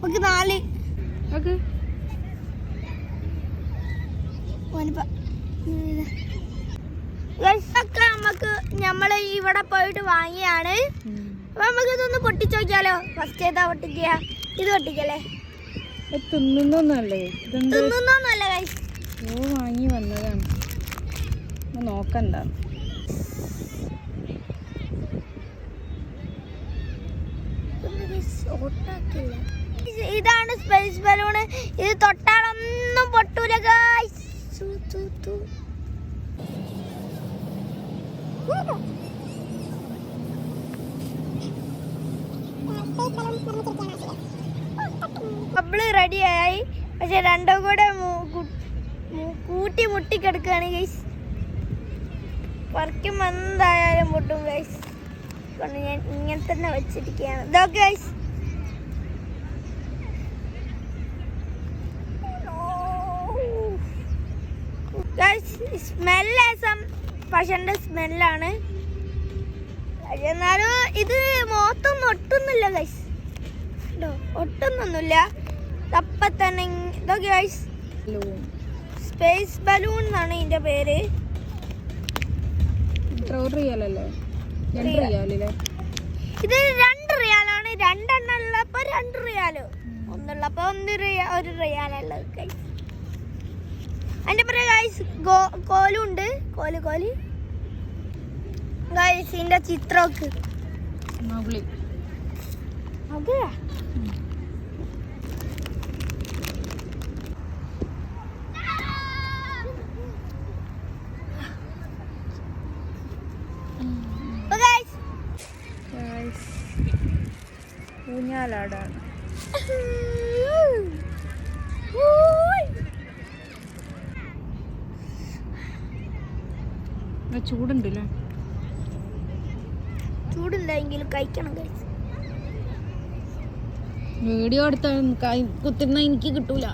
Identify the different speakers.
Speaker 1: നമുക്ക് 4 നമുക്ക് നമ്മള് ഇവിടെ പോയിട്ട് വാങ്ങിയാണ്. അപ്പൊ നമുക്ക് ഇതൊന്ന് പൊട്ടിച്ച് നോക്കിയാലോ. ഫസ്റ്റ് ഏതാ പൊട്ടിക്കുക? ഇത് പൊട്ടിക്കല്ലേ?
Speaker 2: തിന്നുന്നൊന്നല്ലേ?
Speaker 1: തിന്നുന്നൊന്നല്ല ഗൈസ്,
Speaker 2: വാങ്ങി വന്നതാണ്. നോക്കണ്ട.
Speaker 1: ഇതാണ് സ്പേസ് ബലൂണ്. ഇത് തൊട്ടാലൊന്നും പൊട്ടൂല ഗൈസ്. ബബിള് റെഡിയായി. പക്ഷെ രണ്ടും കൂടെ കൂട്ടി മുട്ടിക്കെടുക്കുകയാണ് ഗൈസ്. പറിക്കുമ്പോൾ എന്തായാലും പൊട്ടും ഗൈസ്. കൊണ്ട് ഞാൻ ഇങ്ങനെ തന്നെ വെച്ചിരിക്കുകയാണ്. ഇതോ ഗൈസ്, സ്മെല്ല് പശന്റെ സ്മെല്ലാണ്. എന്നാലും ഇത് മൊത്തൊന്നും ഒട്ടുന്നില്ല ഗൈസ്. ഒട്ടുന്നൊന്നുമില്ല. അപ്പൊ തന്നെ ഇതൊക്കെ ഗൈസ് സ്പേസ് ബലൂൺ എന്നാണ് ഇതിന്റെ പേര്. ഇത് 2 റിയാലാണ്. 2 എണ്ണം ഉള്ളപ്പോ 2 റിയാല്, ഒന്നുള്ളപ്പോ 1 റിയാലുള്ളത് ഗൈസ്. അതിന്റെ പറയാ ഗൈസ് കോലുണ്ട്. കോല് ഗൈസ് ഇതിന്റെ ചിത്രമൊക്കെ അതെ.
Speaker 2: ഊഞ്ഞാലാടാണ്. ചൂടുണ്ടല്ലേ?
Speaker 1: ചൂടില്ലെങ്കിലും കഴിക്കണം ഗൈസ്.
Speaker 2: വീഡിയോ എടുത്താൽ കുത്തുന്ന എനിക്ക് കിട്ടൂല.